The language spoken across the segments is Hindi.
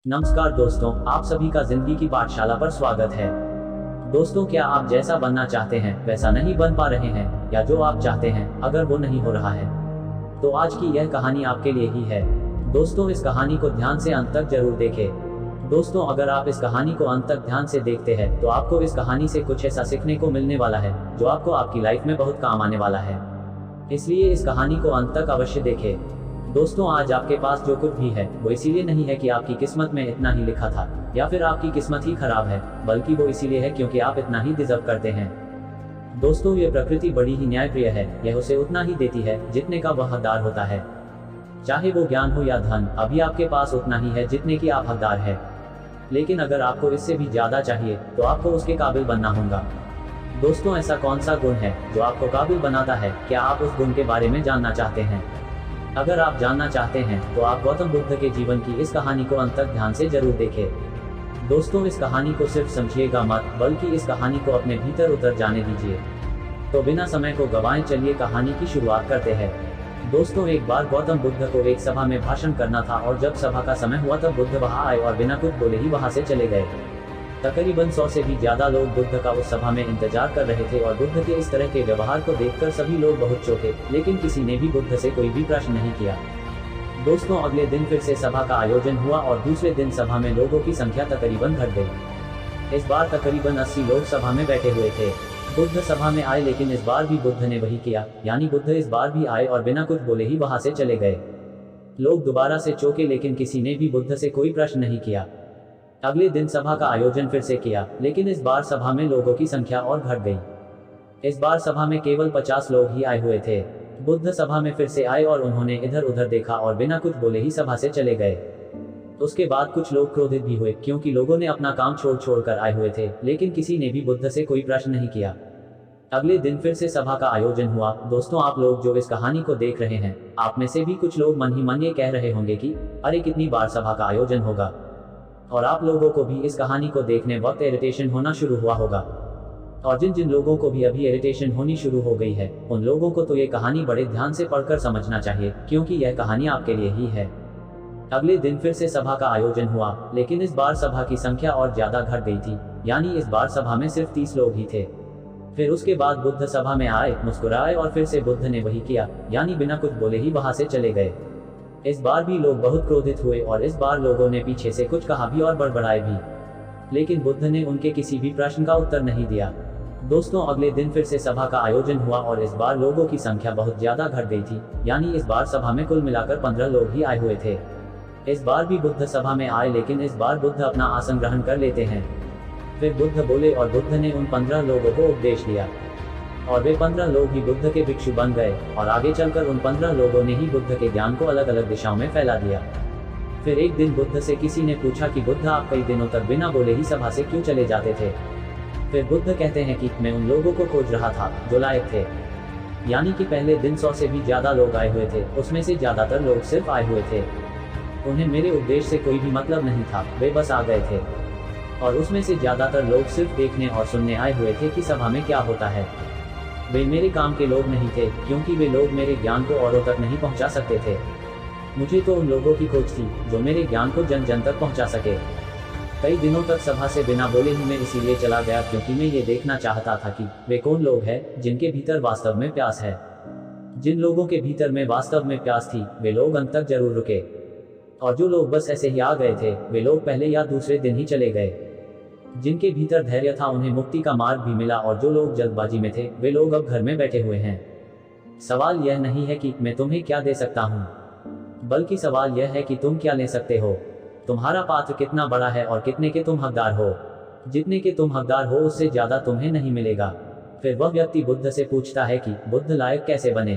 नमस्कार दोस्तों, आप सभी का जिंदगी की पाठशाला पर स्वागत है। दोस्तों, क्या आप जैसा बनना चाहते हैं वैसा नहीं बन पा रहे हैं, या जो आप चाहते हैं अगर वो नहीं हो रहा है, तो आज की यह कहानी आपके लिए ही है। दोस्तों, इस कहानी को ध्यान से अंत तक जरूर देखें। दोस्तों, अगर आप इस कहानी को अंत तक ध्यान से देखते हैं तो आपको इस कहानी से कुछ ऐसा सीखने को मिलने वाला है जो आपको आपकी लाइफ में बहुत काम आने वाला है। इसलिए इस कहानी को अंत तक अवश्य देखें। दोस्तों, आज आपके पास जो कुछ भी है वो इसीलिए नहीं है कि आपकी किस्मत में इतना ही लिखा था या फिर आपकी किस्मत ही खराब है, बल्कि वो इसीलिए है क्योंकि आप इतना ही डिजर्व करते हैं। दोस्तों, ये प्रकृति बड़ी ही न्यायप्रिय है। यह उसे उतना ही देती है जितने का वह हकदार होता है। चाहे वो ज्ञान हो या धन, अभी आपके पास उतना ही है जितने की आप हकदार है। लेकिन अगर आपको इससे भी ज्यादा चाहिए तो आपको उसके काबिल बनना होगा। दोस्तों, ऐसा कौन सा गुण है जो आपको काबिल बनाता है? क्या आप उस गुण के बारे में जानना चाहते हैं? अगर आप जानना चाहते हैं तो आप गौतम बुद्ध के जीवन की इस कहानी को अंत तक ध्यान से जरूर देखें। दोस्तों, इस कहानी को सिर्फ समझिएगा मत, बल्कि इस कहानी को अपने भीतर उतर जाने दीजिए। तो बिना समय को गंवाए चलिए कहानी की शुरुआत करते हैं। दोस्तों, एक बार गौतम बुद्ध को एक सभा में भाषण करना था, और जब सभा का समय हुआ तब बुद्ध वहां आए और बिना कुछ बोले ही वहां से चले गए। तकरीबन 100 से भी ज्यादा लोग बुद्ध का उस सभा में इंतजार कर रहे थे, और बुद्ध के इस तरह के व्यवहार को देखकर सभी लोग बहुत चौंके, लेकिन किसी ने भी बुद्ध से कोई भी प्रश्न नहीं किया। दोस्तों, अगले दिन फिर से सभा का आयोजन हुआ, और दूसरे दिन सभा में लोगों की संख्या तकरीबन घट गई। इस बार तकरीबन 80 लोग सभा में बैठे हुए थे। बुद्ध सभा में आए, लेकिन इस बार भी बुद्ध ने वही किया, यानी बुद्ध इस बार भी आए और बिना कुछ बोले ही वहां से चले गए। लोग दोबारा से चौंके, लेकिन किसी ने भी बुद्ध से कोई प्रश्न नहीं किया। अगले दिन सभा का आयोजन फिर से किया, लेकिन इस बार सभा में लोगों की संख्या और घट गई। इस बार सभा में केवल 50 लोग ही आए हुए थे। बुद्ध सभा में फिर से आए और उन्होंने इधर उधर देखा और बिना कुछ बोले ही सभा से चले गए। उसके बाद कुछ लोग क्रोधित भी हुए, क्योंकि लोगों ने अपना काम छोड़ कर आए हुए थे, लेकिन किसी ने भी बुद्ध से कोई प्रश्न नहीं किया। अगले दिन फिर से सभा का आयोजन हुआ। दोस्तों, आप लोग जो इस कहानी को देख रहे हैं, आप में से भी कुछ लोग मन ही मन ये कह रहे होंगे कि अरे कितनी बार सभा का आयोजन होगा। और आप लोगों को भी इस कहानी को देखने वक्त इरिटेशन होना शुरू हुआ होगा। और जिन जिन लोगों को भी अभी इरिटेशन होनी शुरू हो गई है, उन लोगों को तो ये कहानी बड़े ध्यान से पढ़कर समझना चाहिए, क्योंकि यह कहानी आपके लिए ही है। अगले दिन फिर से सभा का आयोजन हुआ, लेकिन इस बार सभा की संख्या और ज्यादा घट गई थी, यानी इस बार सभा में सिर्फ 30 लोग ही थे। फिर उसके बाद बुद्ध सभा में आए, मुस्कुराए और फिर से बुद्ध ने वही किया, यानी बिना कुछ बोले ही वहां से चले गए। इस बार भी लोग बहुत क्रोधित हुए, और इस बार लोगों ने पीछे से कुछ कहा भी और बड़बड़ाए भी, लेकिन बुद्ध ने उनके किसी भी प्रश्न का उत्तर नहीं दिया। दोस्तों, अगले दिन फिर से सभा का आयोजन हुआ, और इस बार लोगों की संख्या बहुत ज्यादा घट गई थी, यानी इस बार सभा में कुल मिलाकर 15 लोग ही आए हुए थे। इस बार भी बुद्ध सभा में आए, लेकिन इस बार बुद्ध अपना आसन ग्रहण कर लेते हैं। फिर बुद्ध बोले, और बुद्ध ने उन 15 लोगों को उपदेश दिया, और वे 15 लोग ही बुद्ध के भिक्षु बन गए, और आगे चलकर उन 15 लोगों ने ही बुद्ध के ज्ञान को अलग अलग दिशाओं में फैला दिया। फिर एक दिन बुद्ध से किसी ने पूछा कि बुद्ध, आप कई दिनों तक बिना बोले ही सभा से क्यों चले जाते थे? फिर बुद्ध कहते हैं कि मैं उन लोगों को खोज रहा था जो लायक थे, यानी कि पहले दिन 100 से भी ज्यादा लोग आए हुए थे, उसमें से ज्यादातर लोग सिर्फ आए हुए थे। उन्हें मेरे उपदेश से कोई भी मतलब नहीं था, वे बस आ गए थे। और उसमें से ज्यादातर लोग सिर्फ देखने और सुनने आए हुए थे कि सभा में क्या होता है। वे मेरे काम के लोग नहीं थे, क्योंकि वे लोग मेरे ज्ञान को औरों तक नहीं पहुंचा सकते थे। मुझे तो उन लोगों की खोज थी जो मेरे ज्ञान को जन जन तक पहुंचा सके। कई दिनों तक सभा से बिना बोले ही मैं इसीलिए चला गया, क्योंकि मैं ये देखना चाहता था कि वे कौन लोग हैं जिनके भीतर वास्तव में प्यास है। जिन लोगों के भीतर में वास्तव में प्यास थी, वे लोग अंत तक जरूर रुके, और जो लोग बस ऐसे ही आ गए थे, वे लोग पहले या दूसरे दिन ही चले गए। जिनके भीतर धैर्य था, उन्हें मुक्ति का मार्ग भी मिला, और जो लोग जल्दबाजी में थे, वे लोग अब घर में बैठे हुए हैं। सवाल यह नहीं है कि मैं तुम्हें क्या दे सकता हूँ, बल्कि सवाल यह है कि तुम क्या ले सकते हो। तुम्हारा पात्र कितना बड़ा है और कितने के तुम हकदार हो। जितने के तुम हकदार हो, उससे ज्यादा तुम्हें नहीं मिलेगा। फिर वह व्यक्ति बुद्ध से पूछता है कि बुद्ध, लायक कैसे बने?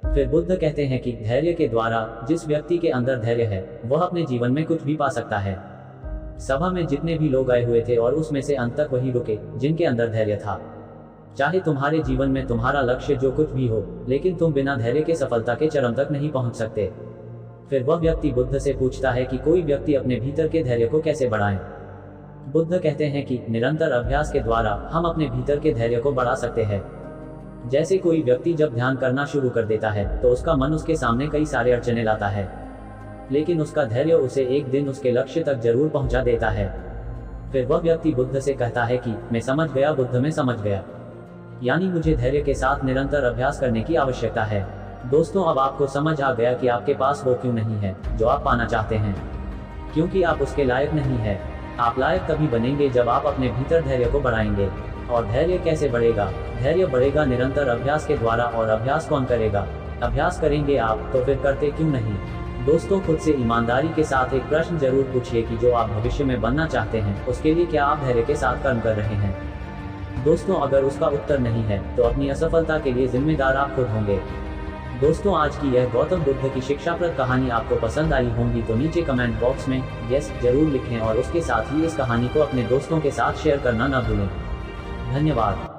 फिर बुद्ध कहते हैं कि धैर्य के द्वारा। जिस व्यक्ति के अंदर धैर्य है, वह अपने जीवन में कुछ भी पा सकता है। सभा में जितने भी लोग आए हुए थे, और उसमें से अंत तक वही रुके जिनके अंदर धैर्य था। चाहे तुम्हारे जीवन में तुम्हारा लक्ष्य जो कुछ भी हो, लेकिन तुम बिना धैर्य के सफलता के चरम तक नहीं पहुंच सकते। फिर वह व्यक्ति बुद्ध से पूछता है कि कोई व्यक्ति अपने भीतर के धैर्य को कैसे बढ़ाए? बुद्ध कहते हैं कि निरंतर अभ्यास के द्वारा हम अपने भीतर के धैर्य को बढ़ा सकते हैं। जैसे कोई व्यक्ति जब ध्यान करना शुरू कर देता है, तो उसका मन उसके सामने कई सारे अड़चने लाता है। लेकिन उसका धैर्य उसे एक दिन उसके लक्ष्य तक जरूर पहुंचा देता है। फिर वह व्यक्ति बुद्ध से कहता है कि मैं समझ गया बुद्ध, मैं समझ गया। यानी मुझे धैर्य के साथ निरंतर अभ्यास करने की आवश्यकता है। दोस्तों, अब आपको समझ आ गया कि आपके पास वो क्यों नहीं है जो आप पाना चाहते हैं, क्योंकि आप उसके लायक नहीं है। आप लायक तभी बनेंगे जब आप अपने भीतर धैर्य को बढ़ाएंगे। और धैर्य कैसे बढ़ेगा? धैर्य बढ़ेगा निरंतर अभ्यास के द्वारा। और अभ्यास कौन करेगा? अभ्यास करेंगे आप, तो फिर करते क्यों नहीं? दोस्तों, खुद से ईमानदारी के साथ एक प्रश्न जरूर पूछिए कि जो आप भविष्य में बनना चाहते हैं उसके लिए क्या आप धैर्य के साथ कर्म कर रहे हैं। दोस्तों, अगर उसका उत्तर नहीं है तो अपनी असफलता के लिए जिम्मेदार आप खुद होंगे। दोस्तों, आज की यह गौतम बुद्ध की शिक्षाप्रद कहानी आपको पसंद आई होगी तो नीचे कमेंट बॉक्स में यस जरूर लिखें और उसके साथ ही इस कहानी को अपने दोस्तों के साथ शेयर करना न भूलें। धन्यवाद।